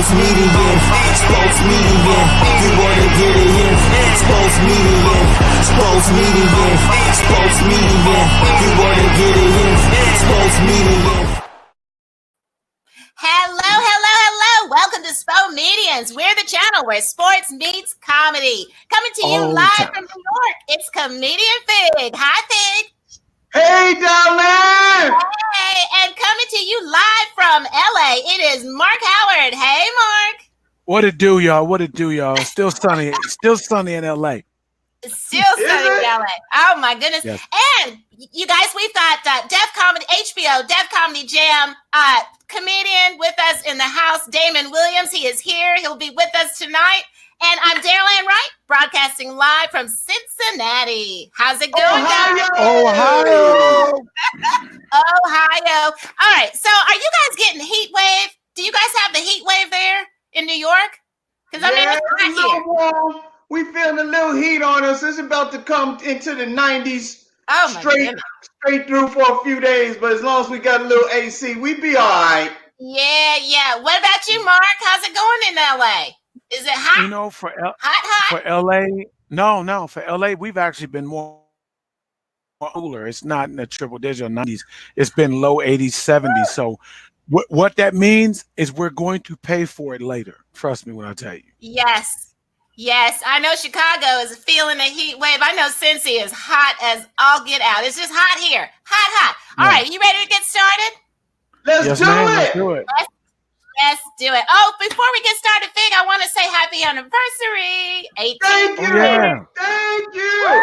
Spomedians, Spomedians, you wanna get it in. Spomedians, Spomedians, Spomedians, you wanna get it in. Spomedians. Hello. Welcome to Spomedians. We're the channel where sports meets comedy. Coming to you live from New York, it's Comedian Fig. Hi, Fig. Hey, darling. Hey, and coming to you live from LA, it is Marc Howard. Hey, Marc. What it do, y'all? Still sunny in LA. Still sunny in LA. Oh my goodness. Yes. And you guys, we've got HBO Def Comedy Jam comedian with us in the house, Damon Williams. He is here. He'll be with us tonight. And I'm Darryl and Wright, broadcasting live from Cincinnati. How's it going, guys? Ohio. Ohio. All right. So are you guys getting heat wave? Do you guys have the heat wave there in New York? Because I mean, it's hot here. We feeling a little heat on us. It's about to come into the 90s straight through for a few days. But as long as we got a little AC, we be all right. Yeah. What about you, Marc? How's it going in LA? Is it hot? You know, for hot? For LA, no. For LA, we've actually been more cooler. It's not in the triple digit 90s. It's been low 80s, 70s. So what that means is we're going to pay for it later. Trust me when I tell you. Yes. I know Chicago is feeling a heat wave. I know Cincy is hot as all get out. It's just hot here. Hot. All right, you ready to get started? Let's do it. Let's do it. Oh, before we get started, Fig, I want to say happy anniversary. 18. Thank you. Yeah. Thank you.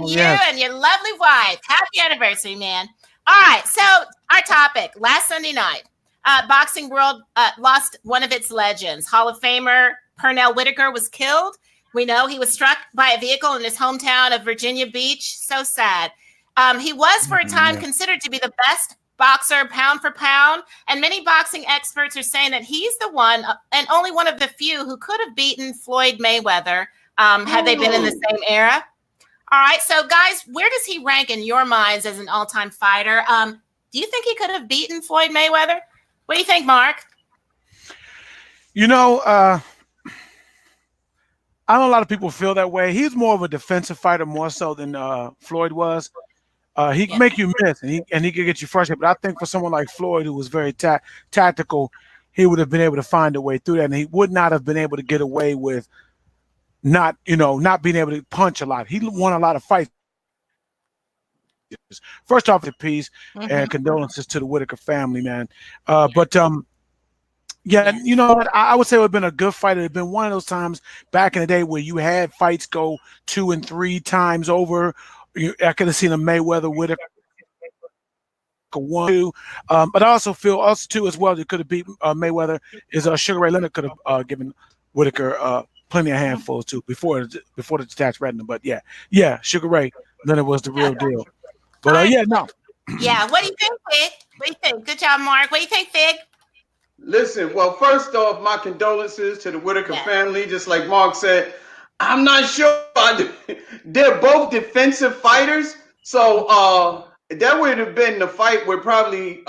You and your lovely wife. Happy anniversary, man. All right. So our topic last Sunday night, boxing world lost one of its legends. Hall of Famer Pernell Whitaker was killed. We know he was struck by a vehicle in his hometown of Virginia Beach. So sad. He was for a time considered to be the best boxer pound for pound, and many boxing experts are saying that he's the one and only one of the few who could have beaten Floyd Mayweather had they been in the same era. All right, so guys, where does he rank in your minds as an all-time fighter? Do you think he could have beaten Floyd Mayweather? What do you think, Marc? You know, I know a lot of people feel that way. He's more of a defensive fighter more so than Floyd was. He can make you miss, and he can get you frustrated. But I think for someone like Floyd, who was very tactical, he would have been able to find a way through that, and he would not have been able to get away with not being able to punch a lot. He won a lot of fights. First off, the peace and condolences to the Whitaker family, man. Yeah, you know what? I would say it would have been a good fight. It would have been one of those times back in the day where you had fights go 2 and 3 times over. I could have seen a Mayweather Whitaker 1-2, but I also feel too as well. That could have beat Mayweather is Sugar Ray Leonard could have given Whitaker plenty of handfuls too before the detached retina. But yeah, Sugar Ray Leonard was the real deal. But no. Yeah, what do you think, Fig? What do you think? Good job, Marc. What do you think, Fig? Listen, well, first off, my condolences to the Whitaker family. Just like Marc said, I'm not sure. They're both defensive fighters, so that would have been the fight with probably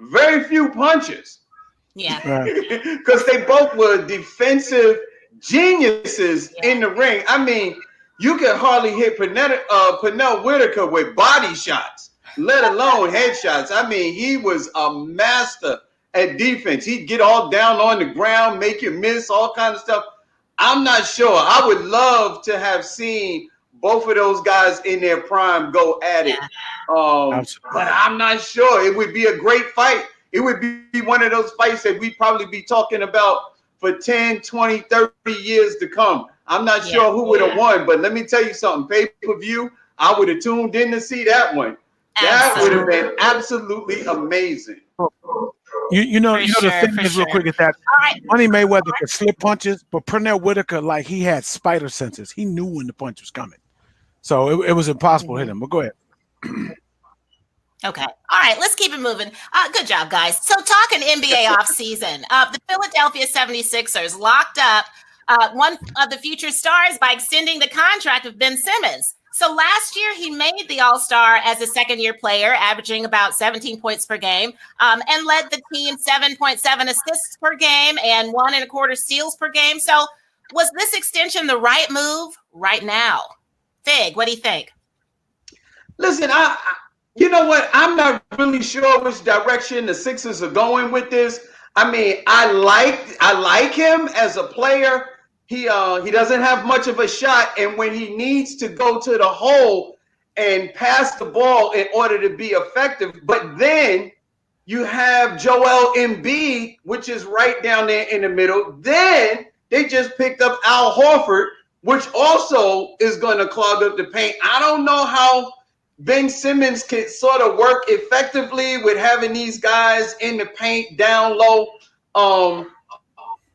very few punches. Yeah, because they both were defensive geniuses in the ring. I mean, you could hardly hit Pernell Whitaker with body shots, let alone headshots. I mean, he was a master at defense. He'd get all down on the ground, make you miss, all kinds of stuff. I'm not sure. I would love to have seen both of those guys in their prime go at it. But I'm not sure. It would be a great fight. It would be one of those fights that we'd probably be talking about for 10, 20, 30 years to come. I'm not sure who would have won, but let me tell you something. Pay-per-view, I would have tuned in to see that one. That would have been absolutely amazing. You know the thing is real quick is that Money Mayweather could slip punches, but Pernell Whitaker, like, he had spider senses. He knew when the punch was coming, so it was impossible to hit him. But go ahead. Okay. All right. Let's keep it moving. Good job, guys. So talking NBA offseason, the Philadelphia 76ers locked up one of the future stars by extending the contract of Ben Simmons. So last year he made the All-Star as a second-year player, averaging about 17 points per game, and led the team 7.7 assists per game and 1.25 steals per game. So was this extension the right move right now? Fig, what do you think? Listen, you know what? I'm not really sure which direction the Sixers are going with this. I mean, I like him as a player. He doesn't have much of a shot, and when he needs to go to the hole and pass the ball in order to be effective, but then you have Joel Embiid, which is right down there in the middle. Then they just picked up Al Horford, which also is going to clog up the paint. I don't know how Ben Simmons can sort of work effectively with having these guys in the paint down low.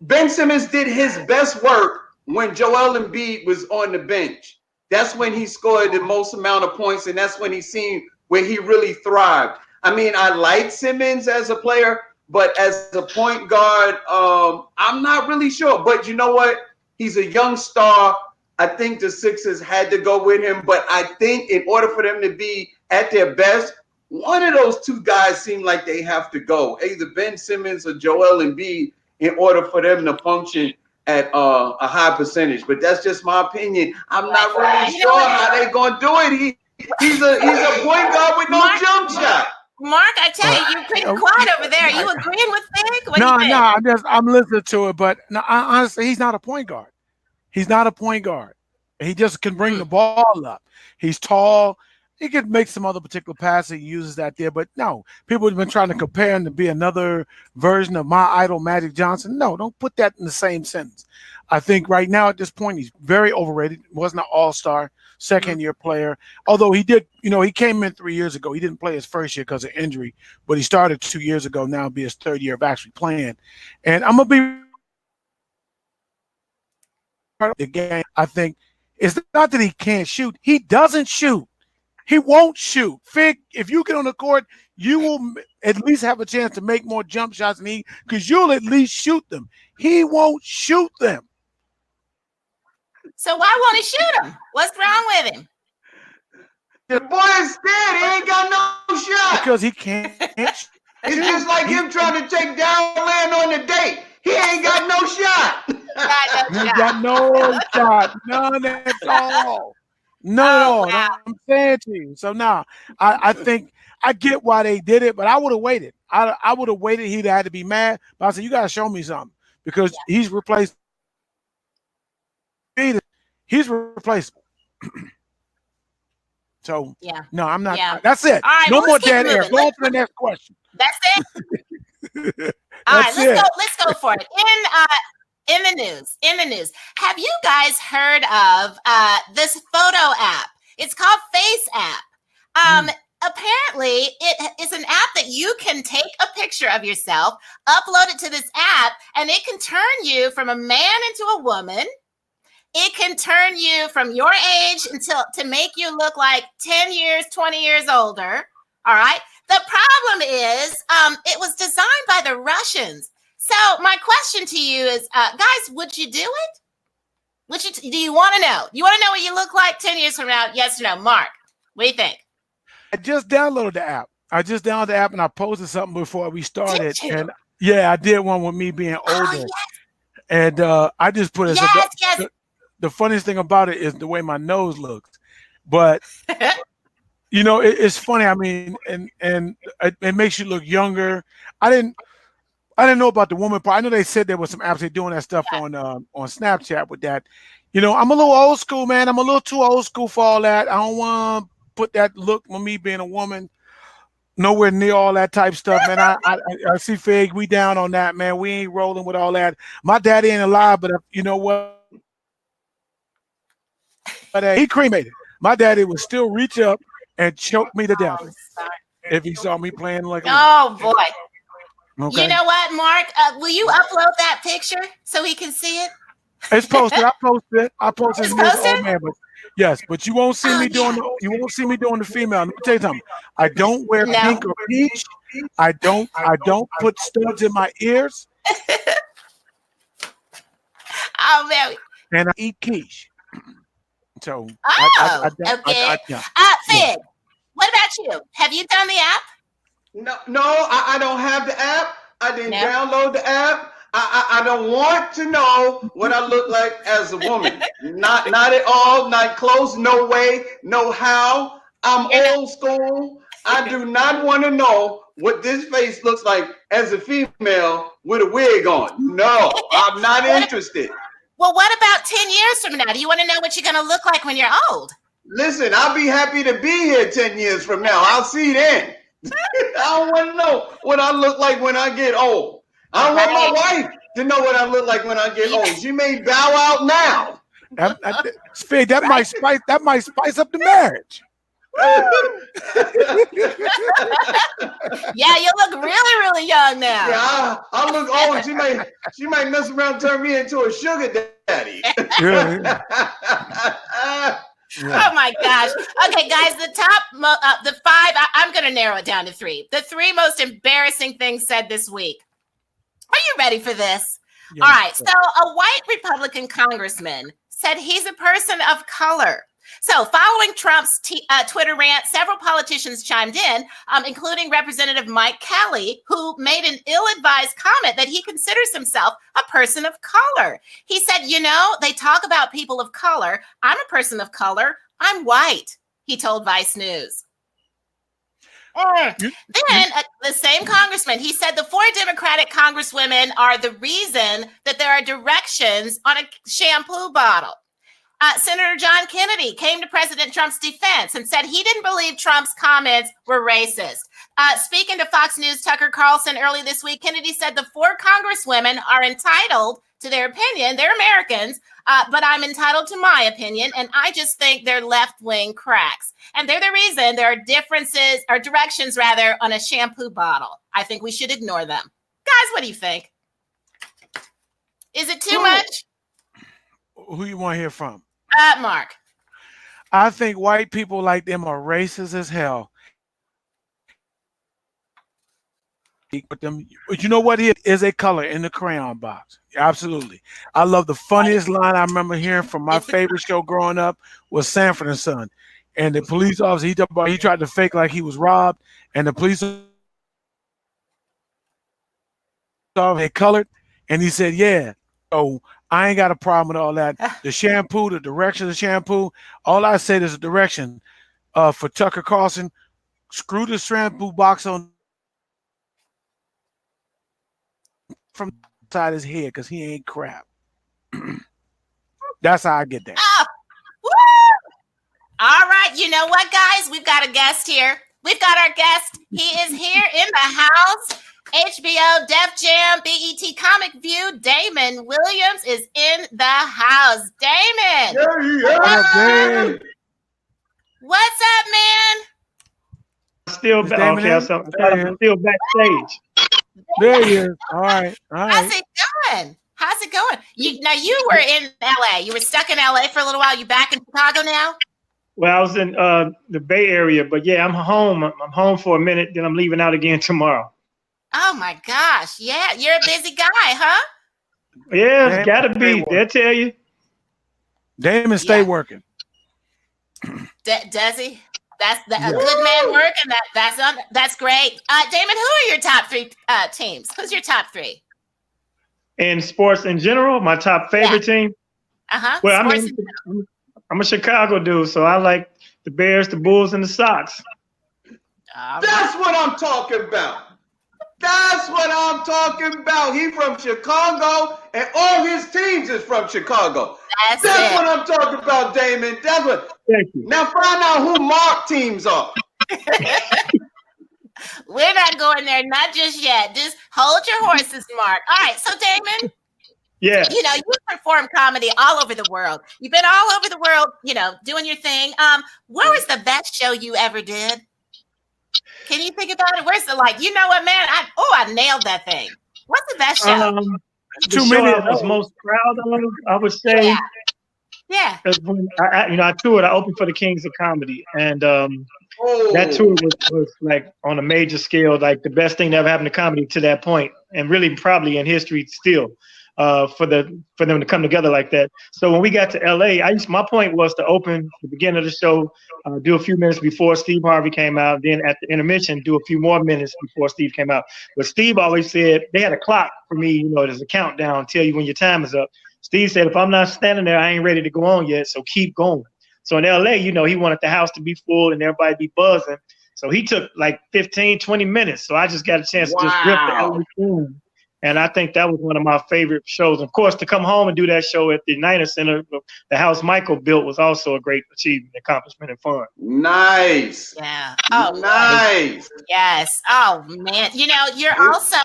Ben Simmons did his best work when Joel Embiid was on the bench. That's when he scored the most amount of points, and that's when he seen where he really thrived. I mean, I like Simmons as a player, but as a point guard, I'm not really sure. But you know what? He's a young star. I think the Sixers had to go with him, but I think in order for them to be at their best, one of those two guys seem like they have to go, either Ben Simmons or Joel Embiid, in order for them to function at a high percentage. But that's just my opinion. I'm not really sure how they're gonna do it. He's a point guard with no jump shot. Mark, I tell you, you're pretty quiet over there. Are you agreeing with Fig? I'm listening to it, but no, honestly, he's not a point guard. He's not a point guard. He just can bring the ball up. He's tall. He could make some other particular pass. He uses that there, but no. People have been trying to compare him to be another version of my idol, Magic Johnson. No, don't put that in the same sentence. I think right now at this point, he's very overrated. Wasn't an all-star, second-year player. Although he did, he came in 3 years ago. He didn't play his first year because of injury, but he started 2 years ago. Now it'll be his third year of actually playing. And I'm going to be part of the game. I think it's not that he can't shoot. He doesn't shoot. He won't shoot. Fig, if you get on the court, you will at least have a chance to make more jump shots than he, because you'll at least shoot them. He won't shoot them. So why won't he shoot them? What's wrong with him? The boy is scared. He ain't got no shot. Because he can't. It's just like him trying to take Darryl on a date. He ain't got no shot. He got no shot. None at all. None at all. Wow. I'm saying to you. So now I think I get why they did it, but I would have waited. I would have waited. He'd had to be mad. But I said, you got to show me something, because he's replaced. He's replaceable. So no, I'm not. Yeah. That's it. Right, no more dead air. Go on to the next question. That's it. All right, let's go for it. In the news, have you guys heard of this photo app? It's called Face App. Apparently, it is an app that you can take a picture of yourself, upload it to this app, and it can turn you from a man into a woman. It can turn you from your age to make you look like 10 years, 20 years older. All right. The problem is it was designed by the Russians. So my question to you is, guys, would you do it? Do you want to know? You want to know what you look like 10 years from now? Yes or no? Mark, what do you think? I just downloaded the app. And I posted something before we started. And yeah, I did one with me being older. Oh, yes. And I just put it. Yes. The funniest thing about it is the way my nose looks. But it's funny. I mean, and it makes you look younger. I didn't know about the woman part. I know they said there was some apps doing that stuff on Snapchat with that. I'm a little old school, man. I'm a little too old school for all that. I don't want to put that look with me being a woman nowhere near all that type stuff, man. I see Fig. We down on that, man. We ain't rolling with all that. My daddy ain't alive, but you know what? But he cremated. My daddy would still reach up and choke me to death if he saw me playing like. Oh boy! Okay. You know what, Mark? Will you upload that picture so he can see it? It's posted. I posted it. Old man, but yes, but you won't see me doing. You won't see me doing the female. Let me tell you something. I don't wear pink or peach. I don't put studs in my ears. Oh man! And I eat quiche. So, Oh, okay. yeah. Fig, what about you? Have you done the app? No, I don't have the app. I didn't download the app. I don't want to know what I look like as a woman. Not at all. Not close. No way. No how. I'm old school. I do not want to know what this face looks like as a female with a wig on. No, I'm not interested. Well, what about 10 years from now? Do you want to know what you're going to look like when you're old? Listen, I'll be happy to be here 10 years from now. I'll see then. I don't want to know what I look like when I get old. I don't want my wife to know what I look like when I get old. She may bow out now. Fig, that might spice up the marriage. Yeah, you look really, really young now. Yeah, I look old. She might mess around and turn me into a sugar daddy. Yeah. Oh my gosh. Okay, guys, the five, I'm going to narrow it down to three. The three most embarrassing things said this week. Are you ready for this? Yeah. All right. So a white Republican congressman said he's a person of color. So following Trump's Twitter rant, several politicians chimed in, including Representative Mike Kelly, who made an ill-advised comment that he considers himself a person of color. He said, they talk about people of color. I'm a person of color. I'm white, he told Vice News. Then the same congressman, he said the four Democratic congresswomen are the reason that there are directions on a shampoo bottle. Senator John Kennedy came to President Trump's defense and said he didn't believe Trump's comments were racist. Speaking to Fox News' Tucker Carlson early this week, Kennedy said the four congresswomen are entitled to their opinion. They're Americans, but I'm entitled to my opinion, and I just think they're left-wing cracks. And they're the reason there are differences, or directions rather, on a shampoo bottle. I think we should ignore them. Guys, what do you think? Is it too much? Who you want to hear from? Mark. I think white people like them are racist as hell. But you know what is a color in the crayon box? Absolutely. I love the funniest line I remember hearing from my favorite show growing up was Sanford and Son. And the police officer, he tried to fake like he was robbed, and the police officer had colored, and he said, yeah. So I ain't got a problem with all that. The shampoo, the direction of the shampoo, all I said is a direction for Tucker Carlson. Screw the shampoo box on from inside his head because he ain't crap. That's how I get that. Oh, woo! All right. You know what, guys? We've got a guest here. We've got our guest. He is here in the house. HBO, Def Jam, BET, Comicview, Damon Williams is in the house. Damon! Yeah. What's up, man? Still back. Okay, so I'm still backstage. There he is. All right. How's it going? You were in LA. You were stuck in LA for a little while. You back in Chicago now? Well, I was in the Bay Area, but yeah, I'm home. I'm home for a minute, then I'm leaving out again tomorrow. Oh my gosh. Yeah, you're a busy guy, huh? Yeah, it's gotta be. They'll tell you. Damon stay working. Does he? That's a good man working. That's great. Damon, who are your top three teams? Who's your top three? In sports in general, my top favorite team. Well, I'm a Chicago dude, so I like the Bears, the Bulls, and the Sox. That's what I'm talking about. That's what I'm talking about. He from Chicago, and all his teams is from Chicago. That's what I'm talking about, Damon. That's what. Thank you. Now find out who Marc teams are. We're not going there, not just yet. Just hold your horses, Marc. All right, so Damon. Yeah. You perform comedy all over the world. You've been all over the world, doing your thing. Where was the best show you ever did? Can you think about it? Where's the you know what, man? I nailed that thing. What's the best show? The show I was most proud of, I would say. Yeah. When I toured. I opened for the Kings of Comedy, and that tour was like on a major scale, like the best thing that ever happened to comedy to that point, and really probably in history still. for them to come together like that. So when we got to LA, my point was to open the beginning of the show, do a few minutes before Steve Harvey came out, then at the intermission, do a few more minutes before Steve came out. But Steve always said, they had a clock for me, there's a countdown, tell you when your time is up. Steve said, if I'm not standing there, I ain't ready to go on yet, so keep going. So in LA, he wanted the house to be full and everybody be buzzing. So he took like 15, 20 minutes. So I just got a chance to just rip the LA film. And I think that was one of my favorite shows. Of course, to come home and do that show at the Niner Center, the house Michael built, was also a great achievement, accomplishment, and fun. Nice. Yeah. Oh, nice. Yes. Oh man. You're also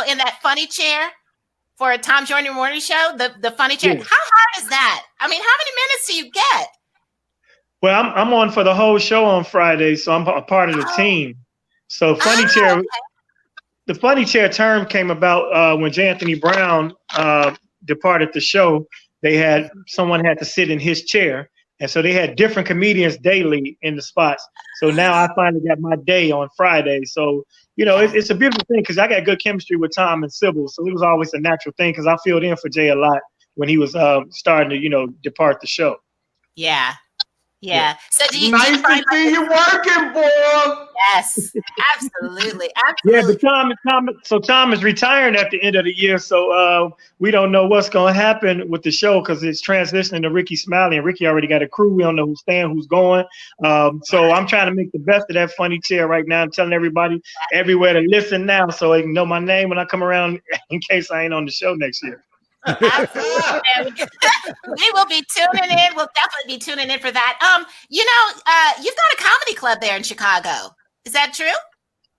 in that funny chair for a Tom Joyner Morning Show. The funny chair. Yeah. How hard is that? I mean, how many minutes do you get? Well, I'm on for the whole show on Friday, so I'm a part of the team. So funny chair. Okay. The funny chair term came about when J. Anthony Brown departed the show. Someone had to sit in his chair. And so they had different comedians daily in the spots. So now I finally got my day on Friday. So, it's a beautiful thing because I got good chemistry with Tom and Sybil. So it was always a natural thing because I filled in for Jay a lot when he was starting to, depart the show. Yeah. Yeah. So do you nice to see you working, boy. Yes, absolutely. Yeah, but Tom is retiring at the end of the year, so we don't know what's going to happen with the show because it's transitioning to Ricky Smiley, and Ricky already got a crew. We don't know who's staying, who's going. So I'm trying to make the best of that funny chair right now. I'm telling everybody everywhere to listen now, so they can know my name when I come around in case I ain't on the show next year. Absolutely. We will be tuning in. We'll definitely be tuning in for that. You've got a comedy club there in Chicago. Is that true?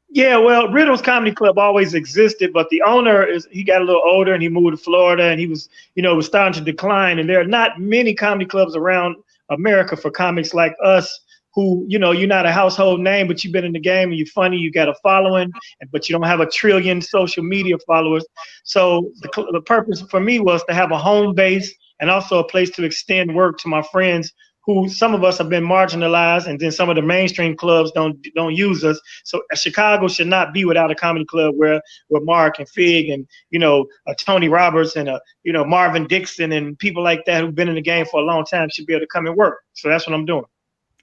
Yeah, well, Riddle's Comedy Club always existed, but the owner he got a little older and he moved to Florida and he was, was starting to decline. And there are not many comedy clubs around America for comics like us who, you're not a household name, but you've been in the game and you're funny, you got a following, but you don't have a trillion social media followers. So the purpose for me was to have a home base and also a place to extend work to my friends who some of us have been marginalized, and then some of the mainstream clubs don't use us. So Chicago should not be without a comedy club where Marc and Fig and Tony Roberts and Marvin Dixon and people like that who've been in the game for a long time should be able to come and work. So that's what I'm doing.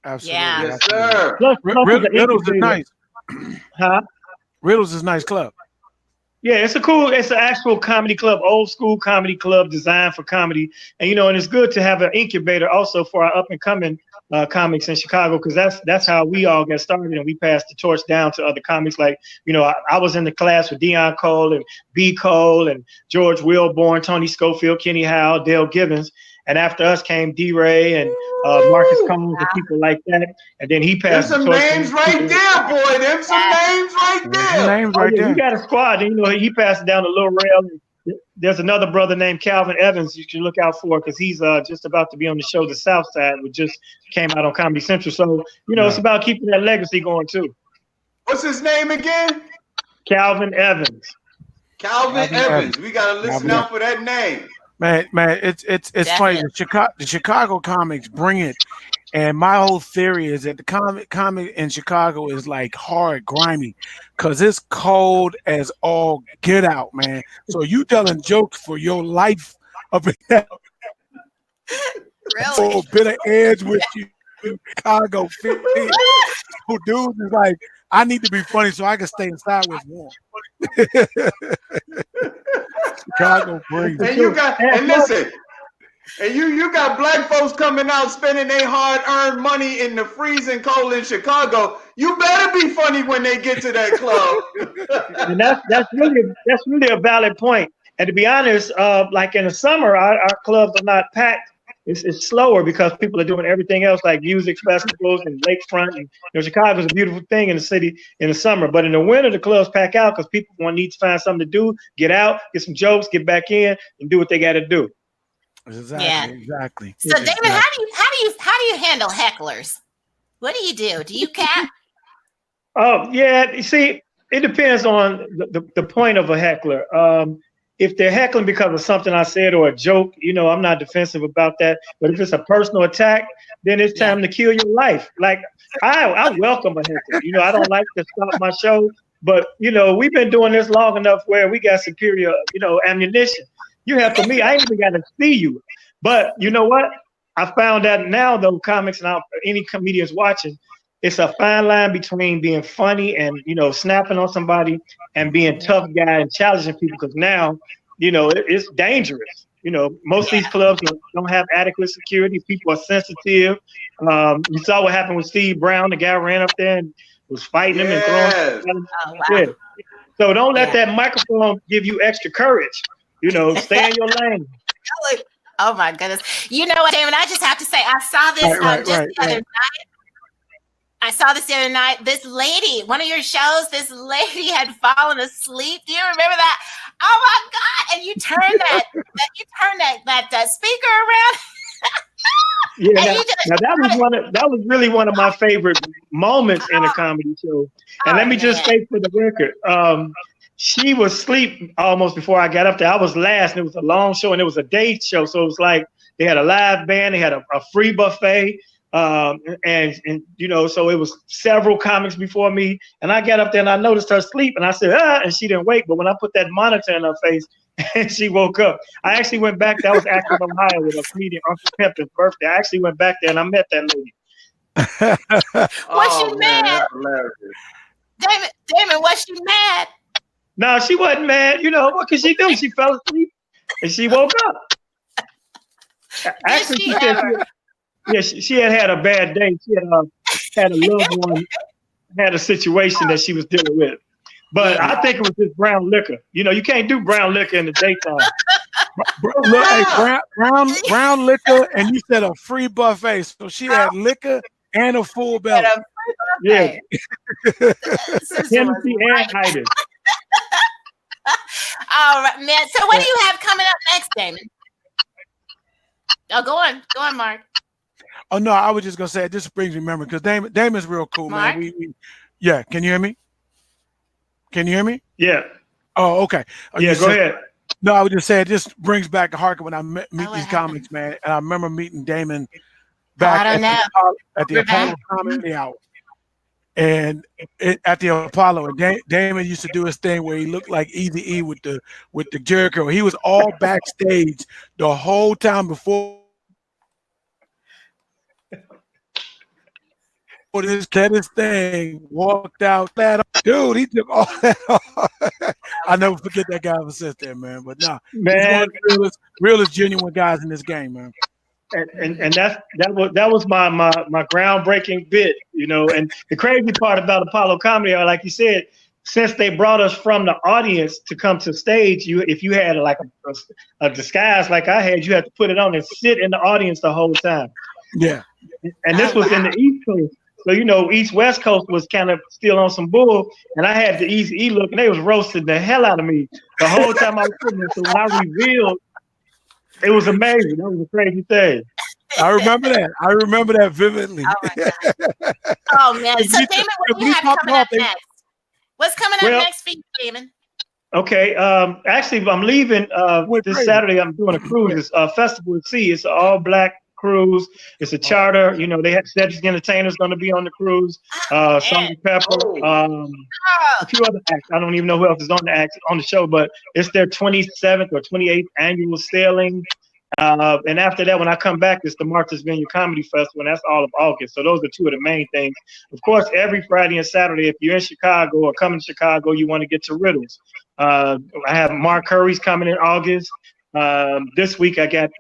Absolutely. Yeah. Yes, sir. Riddles is nice. Huh? Riddles is a nice club. Yeah, it's an actual comedy club, old school comedy club designed for comedy. And, and it's good to have an incubator also for our up and coming comics in Chicago, because that's how we all got started. And we passed the torch down to other comics. Like, I was in the class with Deion Cole and B. Cole and George Wilborn, Tony Schofield, Kenny Howe, Dale Gibbons. And after us came D-Ray and Marcus Combs and people like that. And then he passed. There's some names right there, boy. There's some names right there. We got a squad. And, he passed it down to Lil Rel. There's another brother named Calvin Evans you should look out for because he's just about to be on the show The South Side, which just came out on Comedy Central. So, it's about keeping that legacy going, too. What's his name again? Calvin Evans. Calvin Evans. We got to listen out for that name. Man, it's funny. The Chicago comics bring it, and my whole theory is that the comic in Chicago is like hard, grimy, because it's cold as all get out, man. So you telling jokes for your life up in that really? A bit of edge with you, Chicago. Who dudes is like, I need to be funny so I can stay inside with warm. Chicago brings and you got black folks coming out spending their hard-earned money in the freezing cold in Chicago. You better be funny when they get to that club. And that's really a valid point. And to be honest, like in the summer, our clubs are not packed. It's slower because people are doing everything else like music festivals and lakefront. And Chicago's a beautiful thing in the city in the summer, but in the winter the clubs pack out because people need to find something to do, get out, get some jokes, get back in, and do what they got to do. Exactly. So Damon, how do you handle hecklers? What do you do? Do you cap? Oh yeah, you see, it depends on the point of a heckler. If they're heckling because of something I said or a joke, I'm not defensive about that. But if it's a personal attack, then it's time to kill your life. Like I welcome a heckler. I don't like to stop my show But we've been doing this long enough where we got superior, ammunition. You have for me, I ain't even got to see you. But you know what? I found out now, though, comics and any comedians watching, it's a fine line between being funny and snapping on somebody and being tough guy and challenging people. Because now, it's dangerous. Most of these clubs don't have adequate security. People are sensitive. You saw what happened with Steve Brown. The guy ran up there and was fighting him and throwing him. Oh, wow. Yeah. So don't let that microphone give you extra courage. Stay in your lane. Oh my goodness. You know what, Damon? I just have to say, I saw this the other night. I saw this the other night. This lady, one of your shows, this lady had fallen asleep. Do you remember that? Oh my God! And you turned that speaker around. Yeah, now that was really one of my favorite moments in a comedy show. And let me just say for the record, she was asleep almost before I got up there. I was last, and it was a long show, and it was a day show, so it was like they had a live band, they had a free buffet, and so it was several comics before me, and I got up there and I noticed her sleep, and I said, and she didn't wake. But when I put that monitor in her face, and she woke up, I actually went back. That was Akron, Ohio, with a comedian, Uncle Pimpin's birthday. I actually went back there and I met that lady. Was she mad? Damon, was she mad? No, she wasn't mad. What could she do? She fell asleep and she woke up. Actually, she had a bad day. She had a loved one, had a situation that she was dealing with. But I think it was just brown liquor. You can't do brown liquor in the daytime. Brown liquor, and you said a free buffet. So she had liquor and a full belly. Yeah. Hennessy and Hyder. All right, man. So what do you have coming up next, Damon? Oh, go on, Mark. Oh no, I was just gonna say it just brings me memory because Damon's real cool, Mark? man. Yeah, can you hear me? Can you hear me? Yeah. Oh, okay. Yeah, go ahead. No, I would just say it just brings back the heart when I meet these comics, man. And I remember meeting Damon back at the Apollo Comedy Hour. And at the Apollo, and Damon used to do his thing where he looked like Eazy-E with the Jericho. He was all backstage the whole time before this thing, walked out. Dude, he took all that off. I never forget that guy ever since then, man. But nah, man, he's one of the realest genuine guys in this game, man. And that was my groundbreaking bit, And the crazy part about Apollo Comedy, like you said, since they brought us from the audience to come to stage, if you had like a disguise like I had, you had to put it on and sit in the audience the whole time. Yeah. And this was in the East Coast. So, East West Coast was kind of still on some bull, and I had the Eazy-E look, and they was roasting the hell out of me the whole time I was sitting there. So when I revealed, it was amazing. That was a crazy thing. I remember that vividly. Oh, my God. Oh, man. So, Damon, what do you have coming up next? What's coming up next for you, Damon? Okay. Actually, I'm leaving this Saturday. I'm doing a cruise. It's a Festival at Sea. It's an all-black cruise. It's a charter. They have Cedric Entertainers going to be on the cruise. Salt Pepper. A few other acts. I don't even know who else is on the show, but it's their 27th or 28th annual sailing. And after that, when I come back, it's the Martha's Vineyard Comedy Festival, and that's all of August. So those are two of the main things. Of course, every Friday and Saturday, if you're in Chicago or coming to Chicago, you want to get to Riddles. I have Marc Curry's coming in August. This week, I got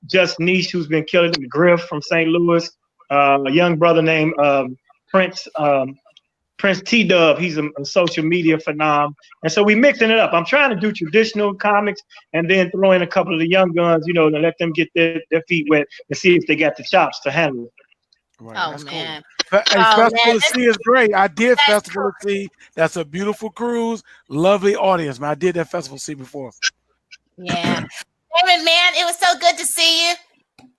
Just Niche, who's been killing it, McGriff from St. Louis. A young brother named Prince T-Dub. He's a social media phenom. And so we mixing it up. I'm trying to do traditional comics and then throw in a couple of the young guns, to let them get their feet wet and see if they got the chops to handle it. Right, oh, man. Cool. Festival at Sea is great. I did Festival at Sea. That's a beautiful cruise. Lovely audience, man. I did that Festival at Sea before. Yeah. Damon, man, it was so good to see you.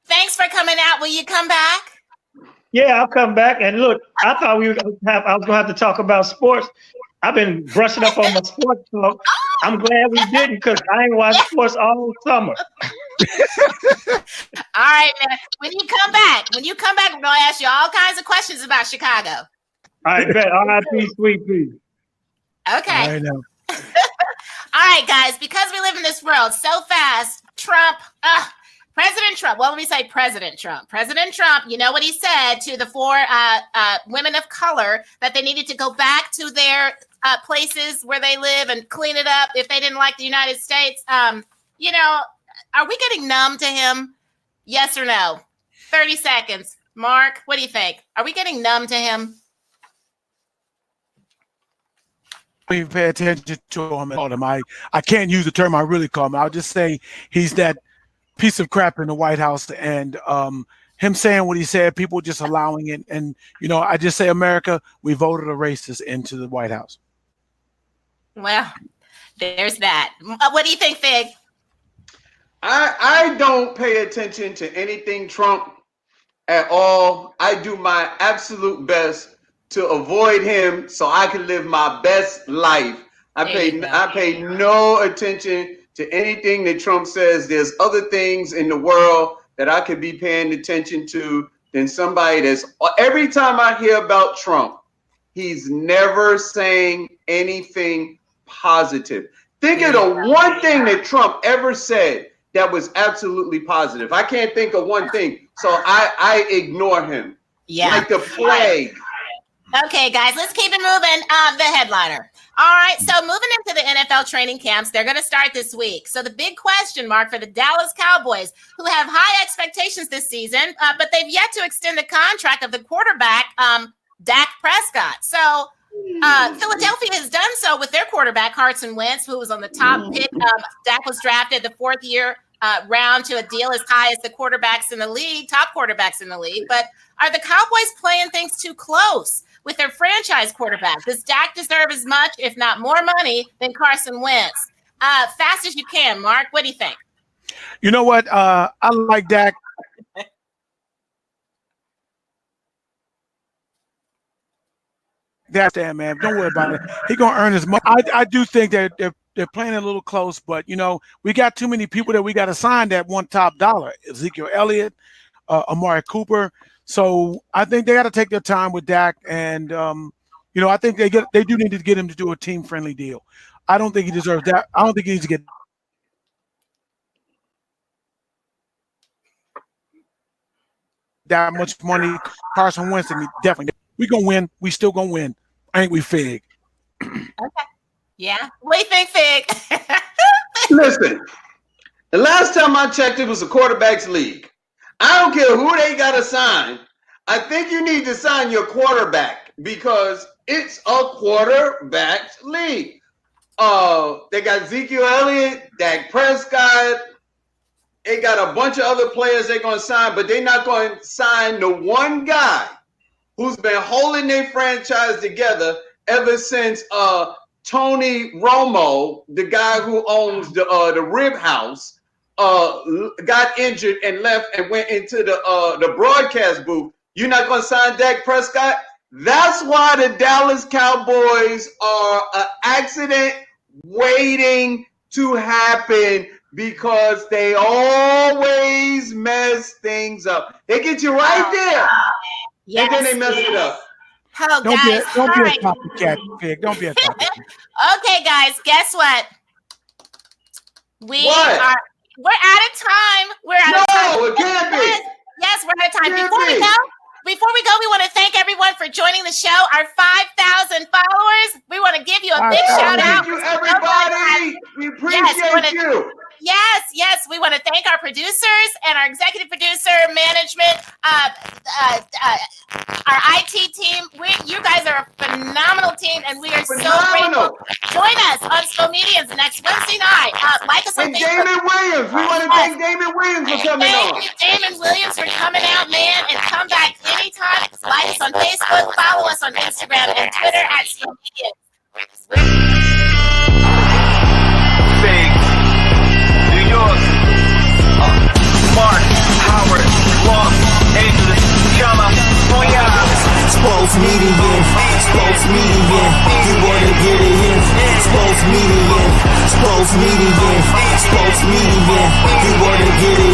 Thanks for coming out. Will you come back? Yeah, I'll come back. And look, I thought I was gonna have to talk about sports. I've been brushing up on my sports talk. I'm glad we didn't, because I ain't watched sports all summer. All right, man. When you come back, we're gonna ask you all kinds of questions about Chicago. All right, bet. R.I.P. Sweet Pea. Okay. I know. All right, guys, because we live in this world so fast, President Trump, well, let me say President Trump. President Trump, you know what he said to the 4 women of color, that they needed to go back to their places where they live and clean it up if they didn't like the United States. You know, are we getting numb to him? Yes or no? 30 seconds. Mark, what do you think? Are we getting numb to him? We pay attention to him. I can't use the term I really call him. I'll just say he's that piece of crap in the White House, and him saying what he said, people just allowing it. And, you know, I just say, America, we voted a racist into the White House. Well, there's that. What do you think, Fig? I don't pay attention to anything Trump at all. I do my absolute best to avoid him so I can live my best life. I pay no attention to anything that Trump says. There's other things in the world that I could be paying attention to than somebody that's, every time I hear about Trump, he's never saying anything positive. Think of the one thing that Trump ever said that was absolutely positive. I can't think of one thing, so I ignore him. Yeah. Like the plague. Okay, guys, let's keep it moving. The headliner. All right, so moving into the NFL training camps, they're going to start this week. So the big question mark for the Dallas Cowboys, who have high expectations this season, but they've yet to extend the contract of the quarterback, Dak Prescott. So Philadelphia has done so with their quarterback, Carson Wentz, who was on the top pick. Dak was drafted the 4th year round to a deal as high as the quarterbacks in the league, top quarterbacks in the league. But are the Cowboys playing things too close with their franchise quarterback? Does Dak deserve as much, if not more money, than Carson Wentz? Fast as you can, Mark. What do you think? You know what? I like Dak. That's that, man. Don't worry about it. He's gonna earn his money. I do think that they're playing a little close, but you know, we got too many people that we got to sign that want top dollar. Ezekiel Elliott, Amari Cooper. So I think they got to take their time with Dak, and you know, I think they do need to get him to do a team friendly deal. I don't think he deserves that. I don't think he needs to get that much money. Carson Wentz, and definitely, we gonna win. We still gonna win. Ain't we, Fig? Okay. Yeah. What do you think, Fig? Listen, the last time I checked, it was a quarterback's league. I don't care who they got to sign. I think you need to sign your quarterback because it's a quarterback's league. They got Ezekiel Elliott, Dak Prescott. They got a bunch of other players they're going to sign, but they're not going to sign the one guy who's been holding their franchise together ever since Tony Romo, the guy who owns the Rib House, got injured and left and went into the broadcast booth. You're not going to sign Dak Prescott? That's why the Dallas Cowboys are an accident waiting to happen, because they always mess things up. They get you right there, and then they mess it up. Oh, Don't guys, be a copycat, Fig. Don't be a copycat. Okay, guys, guess what? We're out of time. We're out of time. No, it can't be. Yes, we're out of time. Before we go, we want to thank everyone for joining the show. Our 5,000 followers. We want to give you a big shout out. Thank you, everybody. We appreciate you. Yes. We want to thank our producers and our executive producer, management, our IT team. You guys are a phenomenal team, and we are so grateful. Join us on Spomedians next Wednesday night. Like us on Facebook. Damon Williams. We want to thank Damon Williams for coming on. Thank you, Damon Williams, for coming out, man, and come back anytime. Like us on Facebook. Follow us on Instagram and Twitter at Spomedians. New York, Marc, Howard, Los Angeles, California. Sports media, you wanna get it in. Sports media, you wanna get it